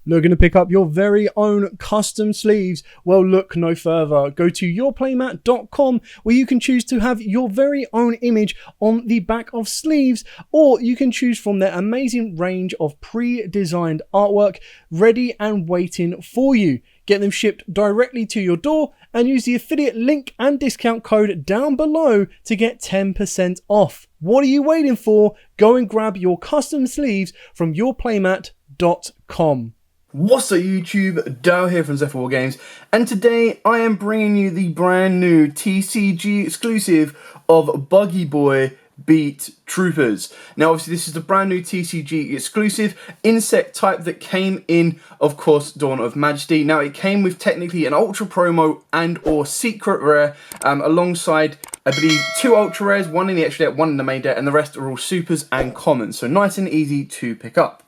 Looking to pick up your very own custom sleeves? Well, look no further. Go to yourplaymat.com where you can choose to have your very own image on the back of sleeves, or you can choose from their amazing range of pre-designed artwork ready and waiting for you. Get them shipped directly to your door and use the affiliate link and discount code down below to get 10% off. What are you waiting for? Go and grab your custom sleeves from yourplaymat.com. What's up YouTube, Dow here from Zephyr Games, and today I am bringing you the brand new TCG exclusive of Buggy Boy Beetroopers. Now obviously this is the brand new TCG exclusive insect type that came in, of course, Dawn of Majesty. Now it came with technically an ultra promo and or secret rare alongside, I believe, 2 ultra rares, one in the extra deck, one in the main deck, and the rest are all supers and commons, so nice and easy to pick up.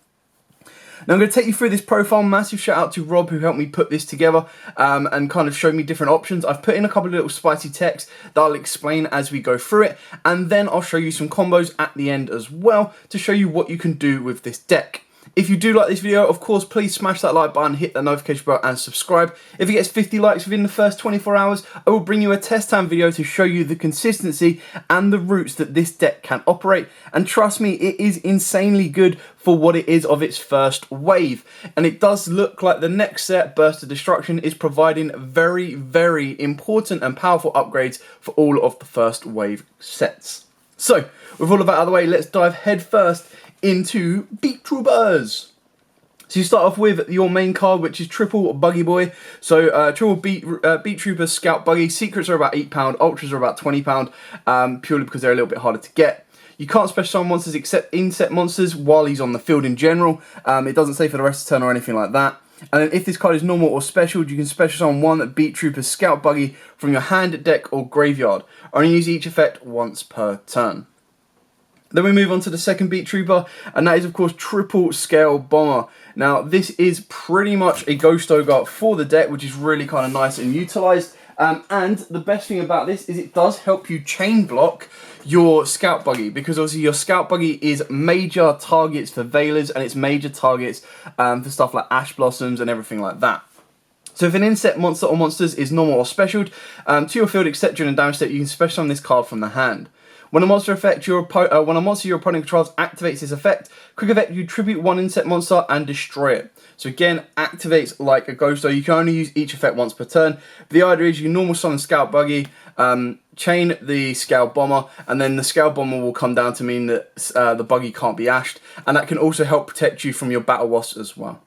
Now I'm going to take you through this profile. Massive shout out to Rob who helped me put this together and kind of showed me different options. I've put in a couple of little spicy text that I'll explain as we go through it, and then I'll show you some combos at the end as well to show you what you can do with this deck. If you do like this video, of course, please smash that like button, hit that notification bell and subscribe. If it gets 50 likes within the first 24 hours, I will bring you a test time video to show you the consistency and the routes that this deck can operate. And trust me, it is insanely good for what it is of its first wave. And it does look like the next set, Burst of Destruction, is providing very, very important and powerful upgrades for all of the first wave sets. So, with all of that out of the way, let's dive head first into Beetroopers. So you start off with your main card, which is triple Buggy Boy. So triple Beetroopers Scout Buggy. Secrets are about £8, Ultras are about £20, purely because they're a little bit harder to get. You can't special summon monsters except insect monsters while he's on the field in general. It doesn't say for the rest of the turn or anything like that. And then if this card is normal or special, you can special summon one Beetroopers Scout Buggy from your hand, deck, or graveyard. Only use each effect once per turn. Then we move on to the second Beetrooper, and that is of course triple Scale Bomber. Now this is pretty much a Ghost Ogre for the deck, which is really kind of nice and utilised. And the best thing about this is it does help you chain block your Scout Buggy, because obviously your Scout Buggy is major targets for Veilers, and it's major targets for stuff like Ash Blossoms and everything like that. So if an insect monster or monsters is normal or specialed to your field except during a damage step, you can special summon this card from the hand. When a monster your opponent controls activates this effect, quick effect, you tribute one insect monster and destroy it. So again, activates like a Ghost Ogre. You can only use each effect once per turn. The idea is you normal summon Scout Buggy, chain the Scale Bomber, and then the Scale Bomber will come down to mean that the Buggy can't be ashed, and that can also help protect you from your Battle Wasps as well.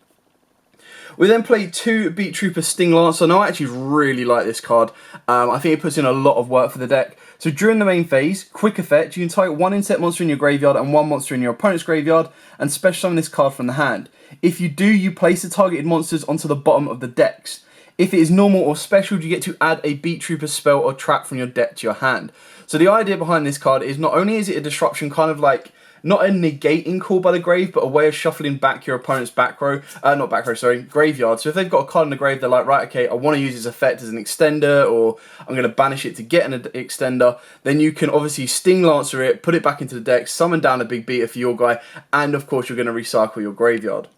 We then play 2 Beetrooper Sting Lancer. Now I actually really like this card. I think it puts in a lot of work for the deck. So during the main phase, quick effect, you can target one insect monster in your graveyard and one monster in your opponent's graveyard and special summon this card from the hand. If you do, you place the targeted monsters onto the bottom of the decks. If it is normal or special, you get to add a Beetrooper spell or trap from your deck to your hand. So the idea behind this card is not only is it a disruption, kind of like not a negating call by the grave, but a way of shuffling back your opponent's graveyard. So if they've got a card in the grave, they're like, right, okay, I want to use this effect as an extender, or I'm going to banish it to get an extender. Then you can obviously Sting Lancer it, put it back into the deck, summon down a big beater for your guy, and of course you're going to recycle your graveyard.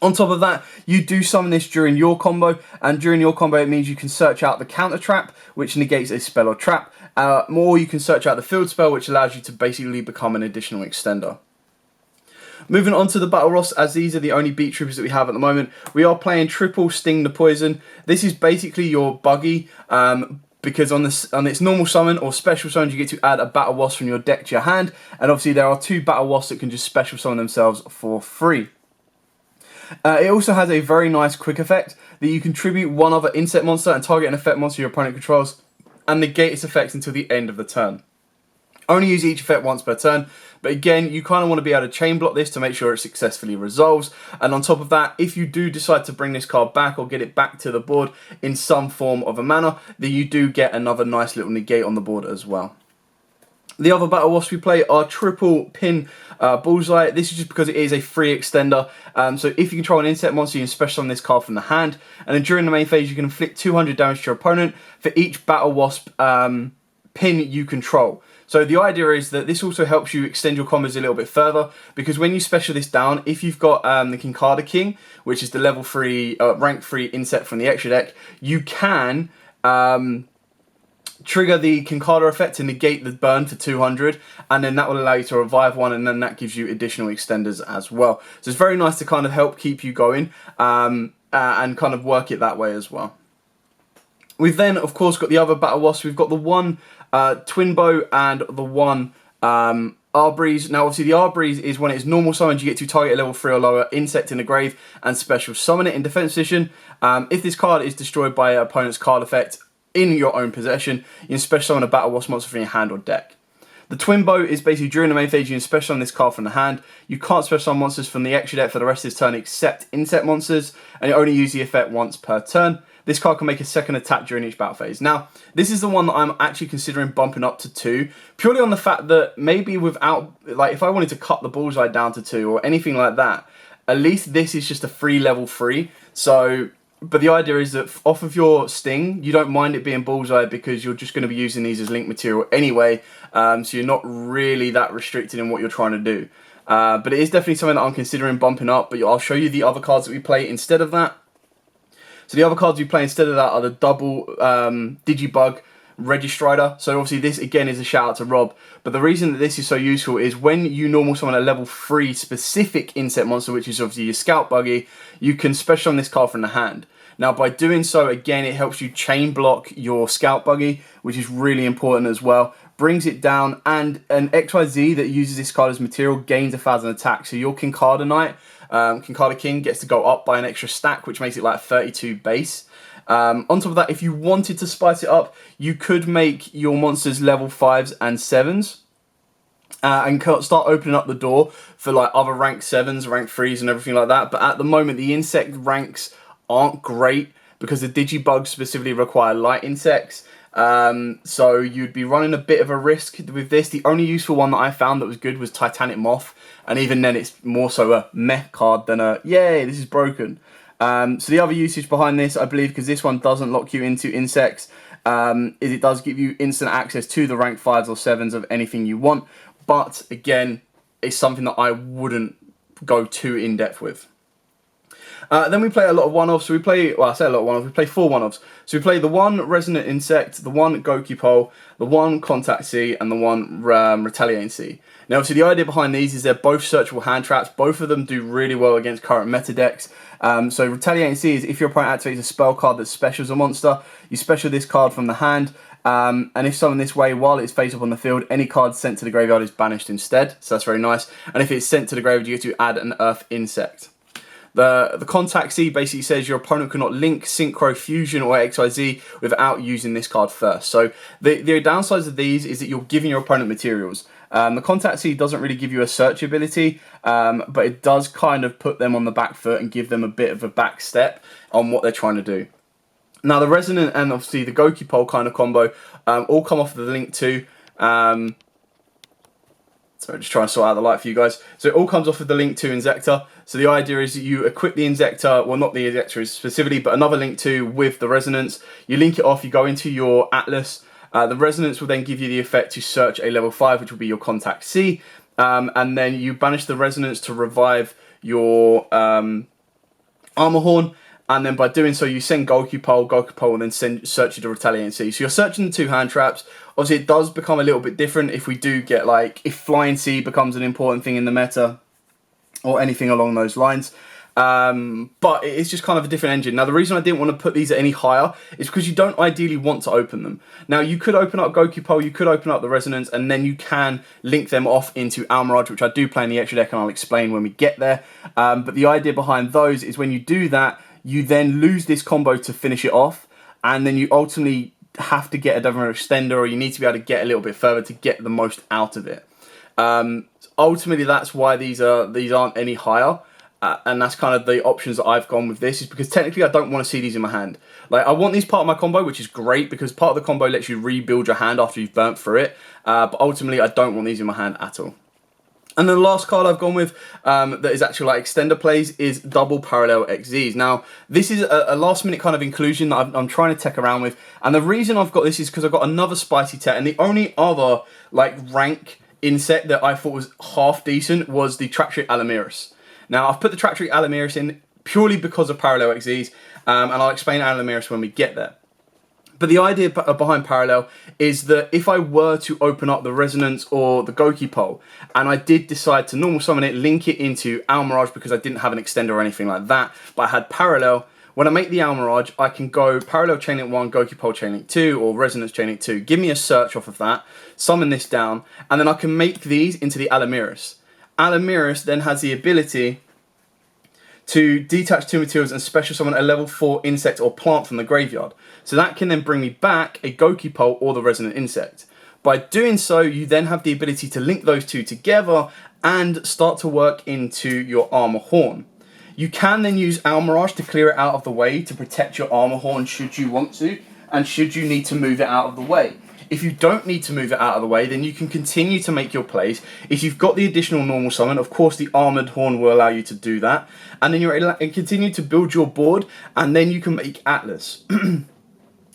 On top of that, you do summon this during your combo, and during your combo it means you can search out the counter trap, which negates a spell or trap, or you can search out the field spell, which allows you to basically become an additional extender. Moving on to the Battle Ross, as these are the only Beetroopers that we have at the moment, we are playing triple Sting the Poison. This is basically your Buggy, because on its normal summon or special summon, you get to add a Battle Wasp from your deck to your hand, and obviously there are 2 Battle Wasps that can just special summon themselves for free. It also has a very nice quick effect that you can tribute one other insect monster and target an effect monster your opponent controls and negate its effects until the end of the turn. Only use each effect once per turn, but again, you kind of want to be able to chain block this to make sure it successfully resolves. And on top of that, if you do decide to bring this card back or get it back to the board in some form of a manner, then you do get another nice little negate on the board as well. The other Battle Wasps we play are triple Pin Bullseye. This is just because it is a free extender. So if you control an insect monster, you can special summon this card from the hand. And then during the main phase, you can inflict 200 damage to your opponent for each Battle Wasp pin you control. So the idea is that this also helps you extend your combos a little bit further, because when you special this down, if you've got the Kincardra King, which is the level 3, rank 3 insect from the extra deck, you can trigger the Kincardra effect to negate the burn for 200, and then that will allow you to revive one, and then that gives you additional extenders as well. So it's very nice to kind of help keep you going and kind of work it that way as well. We've then, of course, got the other Battle Wasps. We've got the one Twin Bow and the one Arbreeze. Now, obviously, the Arbreeze is when it's normal summoned, you get to target a level 3 or lower insect in the grave and special summon it in defense position. If this card is destroyed by an opponent's card effect in your own possession, you can special summon a Battle Wasp monster from your hand or deck. The Twin Bow is basically during the main phase, you can special summon this card from the hand. You can't special summon monsters from the extra deck for the rest of this turn except insect monsters, and you only use the effect once per turn. This card can make a second attack during each battle phase. Now, this is the one that I'm actually considering bumping up to 2, purely on the fact that maybe without, like, if I wanted to cut the bullseye down to 2 or anything like that, at least this is just a free level 3. So, but the idea is that off of your Sting, you don't mind it being bullseye because you're just going to be using these as link material anyway, so you're not really that restricted in what you're trying to do. But it is definitely something that I'm considering bumping up, but I'll show you the other cards that we play instead of that. So the other cards we play instead of that are the double Digibug Registrider. So obviously this again is a shout out to Rob. But the reason that this is so useful is when you normal summon a level 3 specific insect monster, which is obviously your Scout Buggy, you can special on this card from the hand. Now by doing so, again, it helps you chain block your Scout Buggy, which is really important as well. Brings it down, and an XYZ that uses this card as material gains 1,000 attack. So your Kincardra Knight, Kincardra King gets to go up by an extra stack, which makes it like 32 base. On top of that, if you wanted to spice it up, you could make your monsters level 5s and 7s. And start opening up the door for like other rank 7s, rank 3s and everything like that. But at the moment, the insect ranks aren't great because the Digibugs specifically require light insects. So you'd be running a bit of a risk with this. The only useful one that I found that was good was Titanic Moth, and even then it's more so a meh card than a yay, this is broken. So the other usage behind this, I believe, because this one doesn't lock you into insects, is it does give you instant access to the rank 5s or 7s of anything you want, but again, it's something that I wouldn't go too in depth with. Then we play a lot of one-offs. So we play, well, I say a lot of one-offs, we play 4 one-offs. So we play the one Resonant Insect, the one Gokipole, the one Contact Sea, and the one Retaliating Sea. Now, obviously, the idea behind these is they're both searchable hand traps. Both of them do really well against current meta decks. So Retaliating Sea is if your opponent activates a spell card that specials a monster, you special this card from the hand, and if summoned this way while it's face up on the field, any card sent to the graveyard is banished instead. So that's very nice. And if it's sent to the graveyard, you get to add an Earth Insect. The Contact C basically says your opponent cannot link, synchro, fusion, or XYZ without using this card first. So the downsides of these is that you're giving your opponent materials. The Contact C doesn't really give you a search ability, but it does kind of put them on the back foot and give them a bit of a back step on what they're trying to do. Now the Resonant and obviously the Gokipole kind of combo all come off of the Link 2. Sorry, just trying to sort out the light for you guys. So it all comes off of the Link 2 Inzektor. So the idea is that you equip the Inzektor, well not the Inzektor specifically, but another Link 2 with the Resonance. You link it off, you go into your Atlas. The Resonance will then give you the effect to search a level 5, which will be your Contact C. And then you banish the Resonance to revive your Armor Horn. And then by doing so, you send Gokipole. Gokipole will then search you to Retaliating Sea. So you're searching the 2 hand traps. Obviously, it does become a little bit different if we do get, like, if Flying Sea becomes an important thing in the meta or anything along those lines. But it's just kind of a different engine. Now, the reason I didn't want to put these any higher is because you don't ideally want to open them. Now, you could open up Gokipole, you could open up the Resonance, and then you can link them off into Almirage, which I do play in the extra deck, and I'll explain when we get there. But the idea behind those is when you do that, you then lose this combo to finish it off, and then you ultimately have to get a double extender, or you need to be able to get a little bit further to get the most out of it. Ultimately, that's why these aren't any higher, and that's kind of the options that I've gone with this, is because technically I don't want to see these in my hand. Like, I want these part of my combo, which is great, because part of the combo lets you rebuild your hand after you've burnt through it, but ultimately I don't want these in my hand at all. And then the last card I've gone with that is actually like extender plays is double parallel XZs. Now, this is a last minute kind of inclusion that I'm trying to tech around with. And the reason I've got this is because I've got another spicy tech. And the only other like rank insect that I thought was half decent was the Tractric Alamiris. Now, I've put the Tractric Alamiris in purely because of parallel XZs. And I'll explain Alamiris when we get there. But the idea behind Parallel is that if I were to open up the Resonance or the Goki Pole, and I did decide to normal summon it, link it into Almirage because I didn't have an extender or anything like that, but I had Parallel, when I make the Almirage, I can go Parallel Chainlink 1, Goki Pole Chainlink 2, or Resonance Chainlink 2. Give me a search off of that, summon this down, and then I can make these into the Alamiris. Alamiris then has the ability to detach 2 materials and special summon a level 4 insect or plant from the graveyard. So that can then bring me back a Goki Pole or the Resonant Insect. By doing so, you then have the ability to link those two together and start to work into your Armor Horn. You can then use Almirage to clear it out of the way to protect your Armor Horn should you want to, and should you need to move it out of the way. If you don't need to move it out of the way, then you can continue to make your plays. If you've got the additional normal summon, of course the Armored Horn will allow you to do that. And then you're continue to build your board, and then you can make Atlas.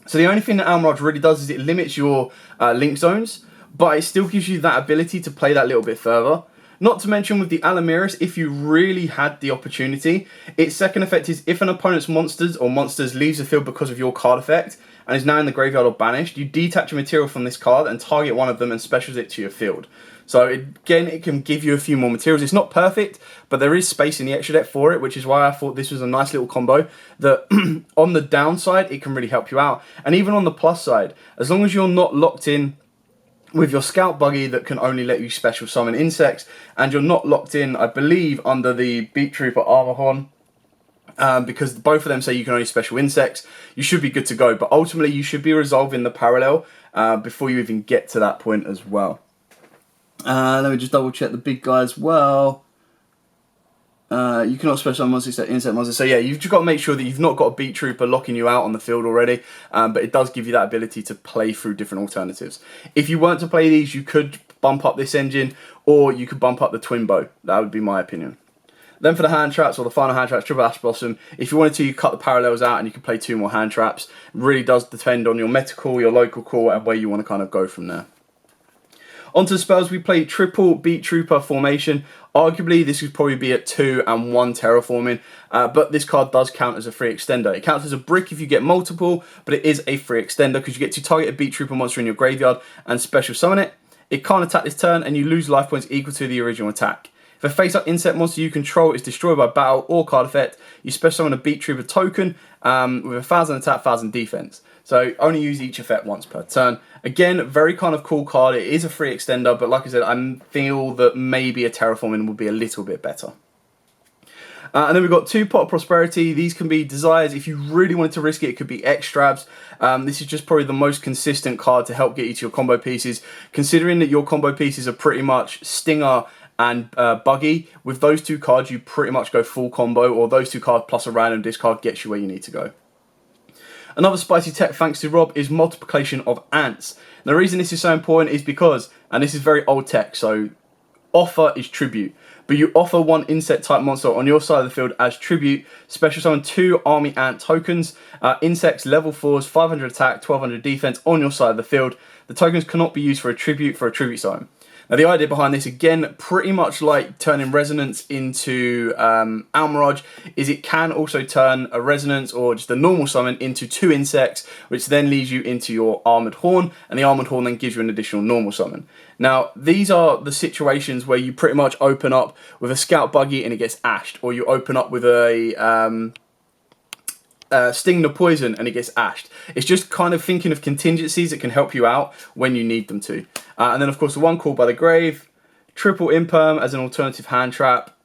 So the only thing that Almirage really does is it limits your link zones, but it still gives you that ability to play that little bit further. Not to mention with the Alamiris, if you really had the opportunity, its second effect is if an opponent's monsters leaves the field because of your card effect, and is now in the graveyard or banished, you detach a material from this card and target one of them and specials it to your field. So again, it can give you a few more materials. It's not perfect, but there is space in the extra deck for it, which is why I thought this was a nice little combo that on the downside, it can really help you out. And even on the plus side, as long as you're not locked in with your Scout Buggy that can only let you special summon insects, and you're not locked in, I believe, under the Beetrooper Armor Horn, because both of them say you can only special insects, you should be good to go. But ultimately, you should be resolving the parallel before you even get to that point as well. Let me just double check the big guy as well. You cannot special summon monsters except insect monsters. So yeah, you've just got to make sure that you've not got a Beat Trooper locking you out on the field already. But it does give you that ability to play through different alternatives. If you weren't to play these, you could bump up this engine, or you could bump up the Twin Bow. That would be my opinion. Then for the hand traps, or the final hand traps, Triple Ash Blossom, if you wanted to, you cut the parallels out and you can play 2 more hand traps. It really does depend on your meta call, your local call, and where you want to kind of go from there. Onto the spells, we play triple Beat Trooper formation. Arguably, this would probably be at 2 and 1 terraforming, but this card does count as a free extender. It counts as a brick if you get multiple, but it is a free extender because you get to target a Beat Trooper monster in your graveyard and special summon it. It can't attack this turn, and you lose life points equal to the original attack. If a face-up insect monster you control is destroyed by battle or card effect, you special summon a Beat Trooper token with 1,000 attack, 1,000 defense. So only use each effect once per turn. Again, very kind of cool card. It is a free extender, but like I said, I feel that maybe a terraforming would be a little bit better. And then we've got 2 Pot of Prosperity. These can be desires. If you really wanted to risk it, it could be extrabs. This is just probably the most consistent card to help get you to your combo pieces. Considering that your combo pieces are pretty much Stinger and Buggy, with those 2 cards, you pretty much go full combo, or those 2 cards plus a random discard gets you where you need to go. Another spicy tech, thanks to Rob, is multiplication of ants. And the reason this is so important is because, and this is very old tech, so offer is tribute. But you offer 1 insect type monster on your side of the field as tribute, special summon 2 army ant tokens, insects level 4s, 500 attack, 1200 defense on your side of the field. The tokens cannot be used for a tribute summon. Now the idea behind this, again, pretty much like turning Resonance into Almirage, is it can also turn a Resonance or just a normal summon into 2 insects, which then leads you into your Armoured Horn, and the Armoured Horn then gives you an additional normal summon. Now, these are the situations where you pretty much open up with a Scout Buggy and it gets ashed, or you open up with a Sting the Poison and it gets ashed. It's just kind of thinking of contingencies that can help you out when you need them to. And then of course the 1 called by the grave, triple Imperm as an alternative hand trap,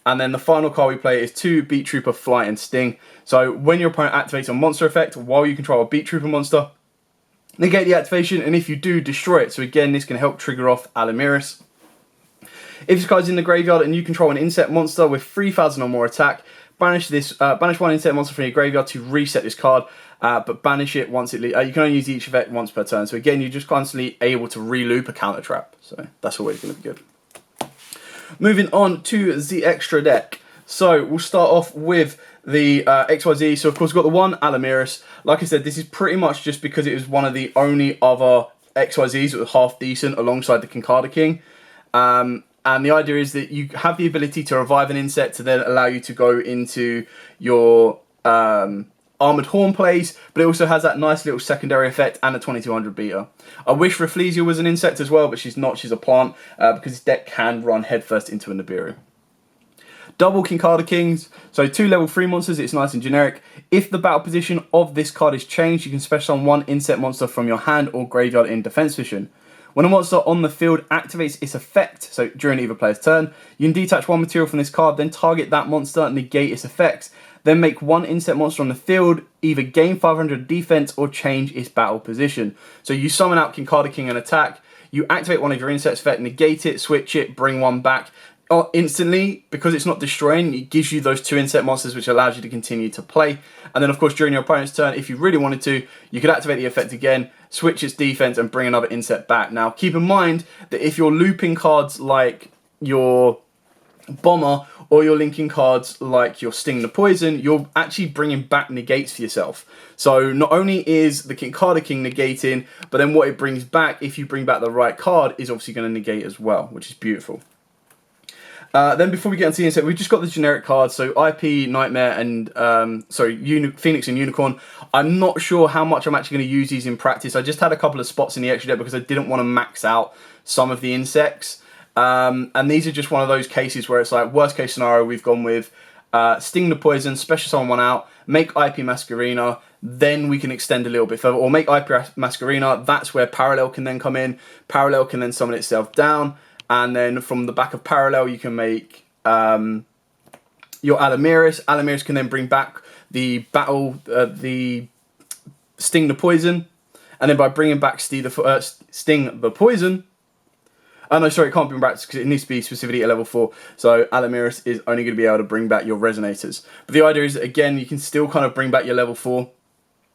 and then the final card we play is 2 Beat Trooper Flight and Sting. So when your opponent activates a monster effect while you control a Beat Trooper monster, negate the activation, and if you do, destroy it. So again, this can help trigger off Alamiris. If this card's in the graveyard and you control an insect monster with 3,000 or more attack, banish 1 insect monster from your graveyard to reset this card, but banish it once it leaves. You can only use each effect once per turn. So again, you're just constantly able to re-loop a counter trap. So that's always going to be good. Moving on to the extra deck. So we'll start off with the XYZ. So of course we've got the one Alamiris. Like I said, this is pretty much just because it was one of the only other XYZs that was half decent alongside the Kincada King. And the idea is that you have the ability to revive an insect to then allow you to go into your Armored Horn plays, but it also has that nice little secondary effect and a 2200 beta. I wish Rafflesia was an insect as well, but she's not, she's a plant, because this deck can run headfirst into a Nibiru. Double Kincada Kings, so 2 level 3 monsters, it's nice and generic. If the battle position of this card is changed, you can special summon one insect monster from your hand or graveyard in defense position. When a monster on the field activates its effect, so during either player's turn, you can detach one material from this card, then target that monster, negate its effects, then make one insect monster on the field either gain 500 defense or change its battle position. So you summon out Kincada King and attack, you activate one of your insects effect, negate it, switch it, bring one back. Instantly, because it's not destroying, it gives you those 2 insect monsters, which allows you to continue to play. And then of course during your opponent's turn, if you really wanted to, you could activate the effect again, switch its defense and bring another insect back. Now keep in mind that if you're looping cards like your Bomber or you're linking cards like your Sting the Poison, you're actually bringing back negates for yourself. So not only is the Kincada King negating, but then what it brings back, if you bring back the right card, is obviously going to negate as well, which is beautiful. Then before we get into the insect, we've just got the generic cards, so IP, Nightmare, and Phoenix and Unicorn. I'm not sure how much I'm actually going to use these in practice. I just had a couple of spots in the extra deck because I didn't want to max out some of the insects. And these are just one of those cases where it's like, worst case scenario, we've gone with Sting the Poison, special summon one out, make IP Masquerena, then we can extend a little bit further, or make IP Masquerena, that's where Parallel can then come in. Parallel can then summon itself down. And then from the back of Parallel, you can make your Alamiris. Alamiris can then bring back the Sting the Poison. And then by bringing back Sting the Poison... Oh no, sorry, it can't bring back because it needs to be specifically at level 4. So Alamiris is only going to be able to bring back your Resonators. But the idea is that, again, you can still kind of bring back your level 4.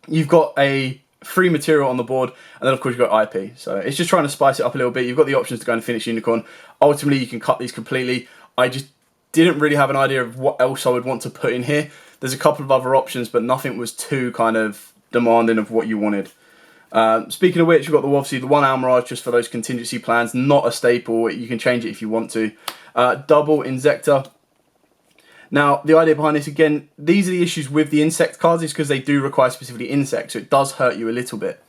You've got a free material on the board, and then of course you've got IP. So it's just trying to spice it up a little bit. You've got the options to go and Phoenix Unicorn. Ultimately, you can cut these completely. I just didn't really have an idea of what else I would want to put in here. There's a couple of other options, but nothing was too kind of demanding of what you wanted. Speaking of which, you've got obviously the one Almirage just for those contingency plans, not a staple. You can change it if you want to. Double Insector. Now, the idea behind this, again, these are the issues with the insect cards, is because they do require specifically insects, so it does hurt you a little bit.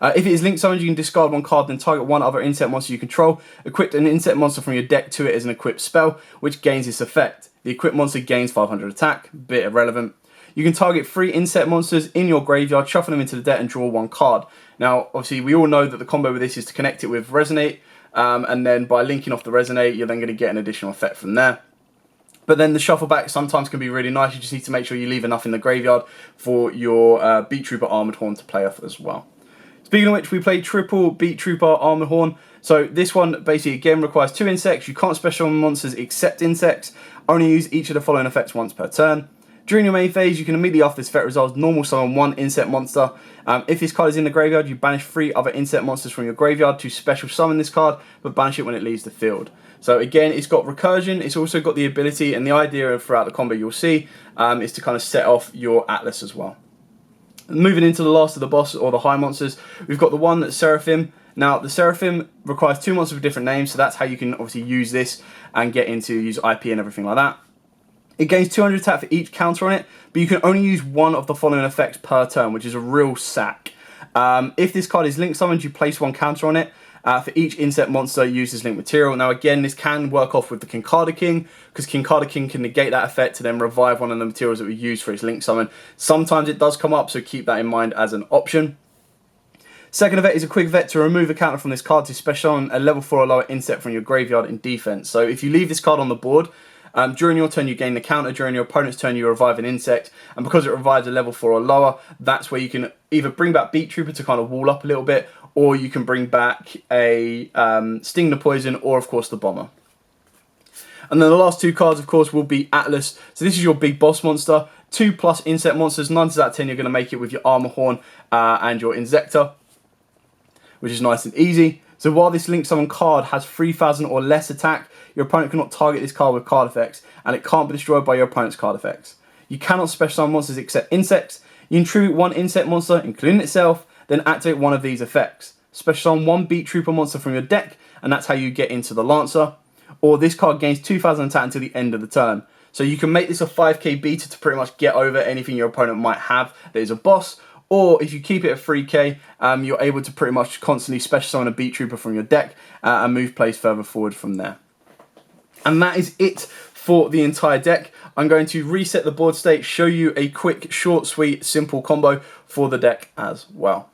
If it is linked summoned, you can discard one card, then target one other insect monster you control. Equip an insect monster from your deck to it as an equipped spell, which gains its effect. The equipped monster gains 500 attack, bit irrelevant. You can target 3 insect monsters in your graveyard, shuffle them into the deck and draw 1 card. Now, obviously, we all know that the combo with this is to connect it with Resonate, and then by linking off the Resonate, you're then going to get an additional effect from there. But then the shuffle back sometimes can be really nice. You just need to make sure you leave enough in the graveyard for your Beetrooper Armored Horn to play off as well. Speaking of which, we played triple Beetrooper Armored Horn. So this one basically again requires 2 insects. You can't special summon monsters except insects. Only use each of the following effects once per turn. During your main phase, you can immediately after this effect resolves normal summon 1 insect monster. If this card is in the graveyard, you banish 3 other insect monsters from your graveyard to special summon this card, but banish it when it leaves the field. So again, it's got recursion, it's also got the ability, and the idea of throughout the combo you'll see, is to kind of set off your Atlas as well. Moving into the last of the boss, or the high monsters, we've got the one that's Seraphim. Now, the Seraphim requires 2 monsters with different names, so that's how you can obviously use this and get into use IP and everything like that. It gains 200 attack for each counter on it, but you can only use one of the following effects per turn, which is a real sack. If this card is link summoned, you place 1 counter on it. For each insect monster, use this link material. Now again, this can work off with the Kincada King, because Kincada King can negate that effect to then revive one of the materials that we use for its link summon. Sometimes it does come up, so keep that in mind as an option. Second effect is a quick effect to remove a counter from this card to special summon a level 4 or lower insect from your graveyard in defense. So if you leave this card on the board, during your turn you gain the counter, during your opponent's turn you revive an insect, and because it revives a level 4 or lower, that's where you can either bring back Beetrooper to kind of wall up a little bit, or you can bring back a Sting the Poison, or of course the Bomber. And then the last 2 cards, of course, will be Atlas. So this is your big boss monster. 2+ insect monsters. 9 out of 10 you're going to make it with your Armor Horn and your Insector, which is nice and easy. So while this Link Summon card has 3,000 or less attack, your opponent cannot target this card with card effects, and it can't be destroyed by your opponent's card effects. You cannot special summon monsters except insects. You contribute one insect monster, including itself, then activate one of these effects. Special summon one Beetrooper monster from your deck, and that's how you get into the Lancer. Or this card gains 2,000 attack until the end of the turn. So you can make this a 5k beta to pretty much get over anything your opponent might have that is a boss. Or if you keep it at 3k, you're able to pretty much constantly special summon a Beetrooper from your deck and move plays further forward from there. And that is it for the entire deck. I'm going to reset the board state, show you a quick, short, sweet, simple combo for the deck as well.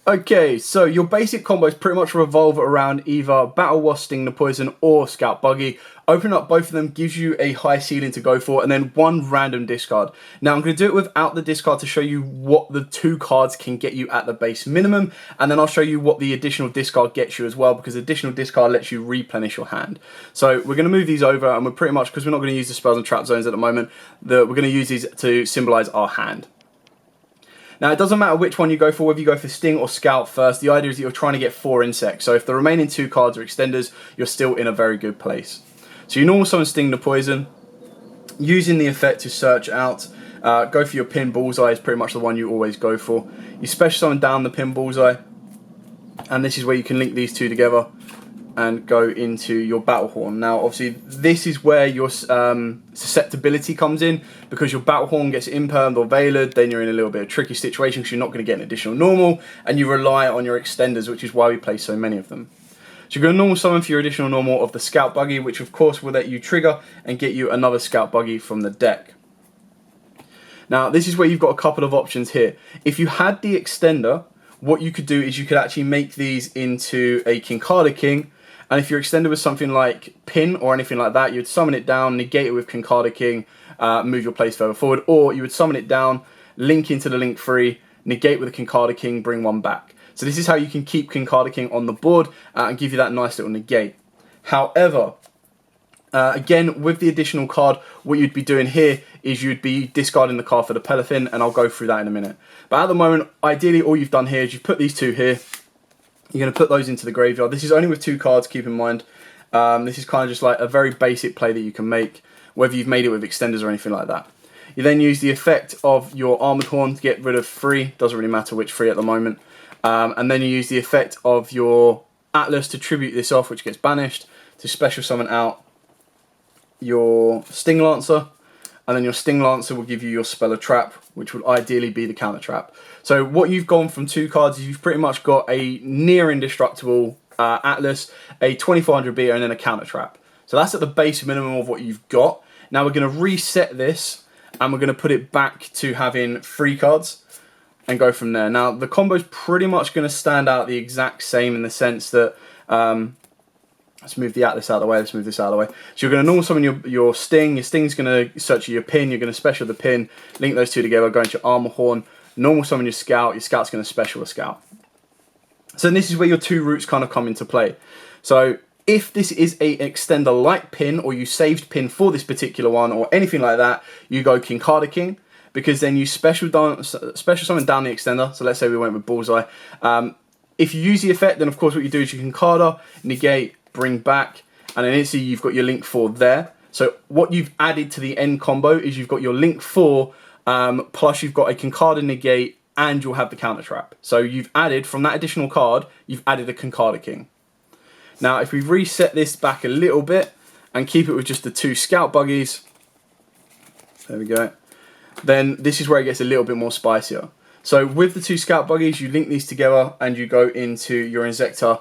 Okay, so your basic combos pretty much revolve around either Battle Wasp, Sting the Poison, or Scout Buggy. Opening up both of them gives you a high ceiling to go for, and then one random discard. Now, I'm going to do it without the discard to show you what the two cards can get you at the base minimum, and then I'll show you what the additional discard gets you as well, because additional discard lets you replenish your hand. So we're going to move these over, and we're pretty much, because we're not going to use the spells and trap zones at the moment, we're going to use these to symbolize our hand. Now, it doesn't matter which one you go for, whether you go for Sting or Scout first. The idea is that you're trying to get 4 insects. So if the remaining 2 cards are extenders, you're still in a very good place. So you normal summon Sting the Poison. Using the effect to search out. Go for your Pin Bullseye is pretty much the one you always go for. You special summon down the Pin Bullseye. And this is where you can link these two together and go into your Battle Horn. Now, obviously, this is where your susceptibility comes in, because your Battle Horn gets impermed or veilered, then you're in a little bit of a tricky situation because you're not going to get an additional normal, and you rely on your extenders, which is why we play so many of them. So you're going to normal summon for your additional normal of the Scout Buggy, which of course will let you trigger and get you another Scout Buggy from the deck. Now, this is where you've got a couple of options here. If you had the extender, what you could do is you could actually make these into a Kincada King. And if your extender was something like Pin or anything like that, you'd summon it down, negate it with Kincada King, move your plays further forward. Or you would summon it down, link into the link 3, negate with a Kincada King, bring one back. So this is how you can keep Kincada King on the board and give you that nice little negate. However, again, with the additional card, what you'd be doing here is you'd be discarding the card for the Pelifin, and I'll go through that in a minute. But at the moment, ideally, all you've done here is you've put these two here. You're going to put those into the graveyard. This is only with 2 cards, keep in mind. This is kind of just like a very basic play that you can make, whether you've made it with extenders or anything like that. You then use the effect of your Armored Horn to get rid of 3. Doesn't really matter which 3 at the moment. And then you use the effect of your Atlas to tribute this off, which gets banished, to special summon out your Sting Lancer. And then your Sting Lancer will give you your Speller Trap, which would ideally be the counter trap. So what you've gone from 2 cards is you've pretty much got a near indestructible Atlas, a 2400 beta, and then a counter trap. So that's at the base minimum of what you've got. Now we're going to reset this, and we're going to put it back to having 3 cards and go from there. Now the combo's pretty much going to stand out the exact same in the sense that let's move the Atlas out of the way, let's move this out of the way. So you're going to normal summon your Sting, your Sting's going to search your Pin, you're going to special the Pin, link those two together, go into your Armor Horn, normal summon your Scout's going to special a Scout. So this is where your 2 routes kind of come into play. So if this is an extender like Pin, or you saved Pin for this particular one, or anything like that, you go Kincada King, because then you special summon down the extender. So let's say we went with Bullseye. If you use the effect, then of course what you do is you Kincada, negate, bring back, and then instantly you've got your link 4 there. So what you've added to the end combo is you've got your link 4, plus you've got a Kincada negate, and you'll have the counter trap. So you've added, from that additional card, you've added a Kincada King. Now if we reset this back a little bit and keep it with just the 2 Scout Buggies, there we go, then this is where it gets a little bit more spicier. So with the 2 Scout Buggies, you link these together and you go into your Insector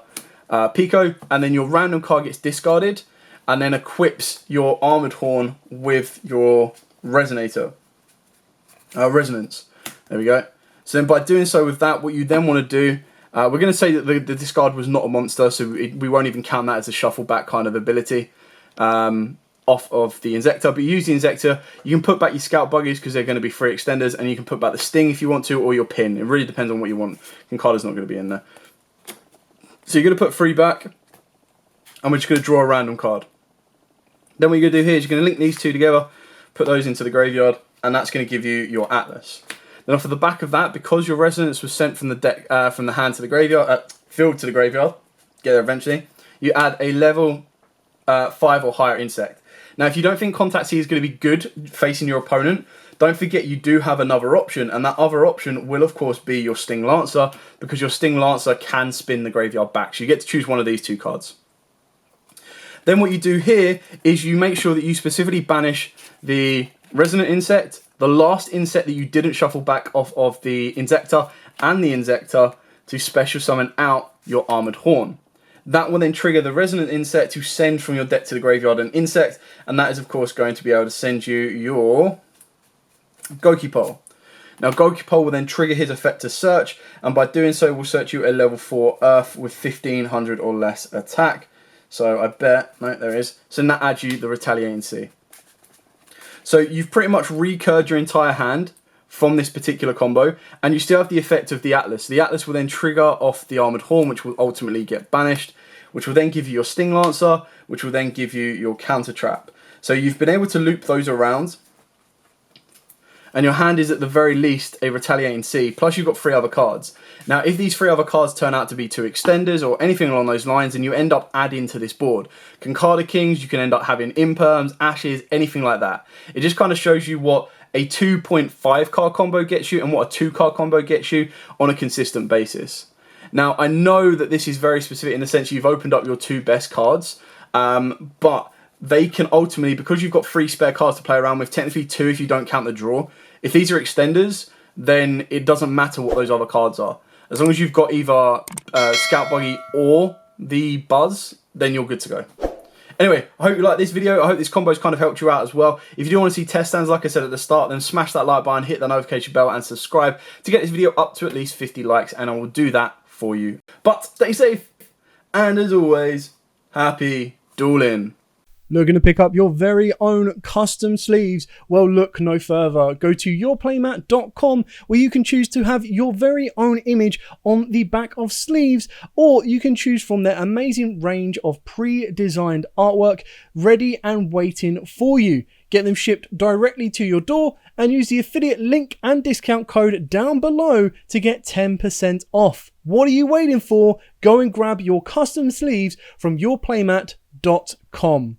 Pico, and then your random card gets discarded and then equips your Armored Horn with your Resonance. There we go. So then by doing so with that, what you then want to do, we're going to say that the discard was not a monster, so we won't even count that as a shuffle back kind of ability off of the Insector. But use the Insector, you can put back your Scout Buggies because they're going to be free extenders, and you can put back the Sting if you want to, or your Pin. It really depends on what you want. Kincada's not going to be in there. So you're going to put 3 back, and we're just going to draw a random card. Then what you're going to do here is you're going to link these 2 together, put those into the graveyard, and that's going to give you your Atlas. Then off of the back of that, because your Resonance was sent from the deck, from the hand to the graveyard, field to the graveyard, get there eventually, you add a level 5 or higher insect. Now, if you don't think Contact Sea is going to be good facing your opponent, don't forget you do have another option, and that other option will, of course, be your Sting Lancer, because your Sting Lancer can spin the graveyard back. So you get to choose one of these two cards. Then what you do here is you make sure that you specifically banish the Resonant Insect, the last insect that you didn't shuffle back off of the Insector, and the Insector to special summon out your Armored Horn. That will then trigger the Resonant Insect to send from your deck to the graveyard an insect, and that is, of course, going to be able to send you your Gokipole. Now, Gokipole will then trigger his effect to search, and by doing so, will search you a level 4 Earth with 1500 or less attack. So I bet, no, there is. So that adds you the Retaliating Sea. So you've pretty much recurred your entire hand from this particular combo, and you still have the effect of the Atlas. The Atlas will then trigger off the Armored Horn, which will ultimately get banished, which will then give you your Sting Lancer, which will then give you your Counter Trap. So you've been able to loop those around, and your hand is at the very least a Retaliating Sea, plus you've got 3 other cards. Now, if these 3 other cards turn out to be 2 extenders or anything along those lines, and you end up adding to this board, Concarda Kings, you can end up having Imperms, Ashes, anything like that. It just kind of shows you what a 2.5 card combo gets you and what a 2 card combo gets you on a consistent basis. Now, I know that this is very specific in the sense you've opened up your 2 best cards, but they can ultimately, because you've got 3 spare cards to play around with, technically 2 if you don't count the draw. If these are extenders, then it doesn't matter what those other cards are. As long as you've got either Scout Buggy or the Buzz, then you're good to go. Anyway, I hope you like this video. I hope this combo's kind of helped you out as well. If you do want to see test stands, like I said at the start, then smash that like button, hit the notification bell, and subscribe to get this video up to at least 50 likes, and I will do that for you. But stay safe, and as always, happy dueling. Looking to pick up your very own custom sleeves? Well, look no further. Go to yourplaymat.com, where you can choose to have your very own image on the back of sleeves, or you can choose from their amazing range of pre-designed artwork ready and waiting for you. Get them shipped directly to your door, and use the affiliate link and discount code down below to get 10% off. What are you waiting for? Go and grab your custom sleeves from yourplaymat.com.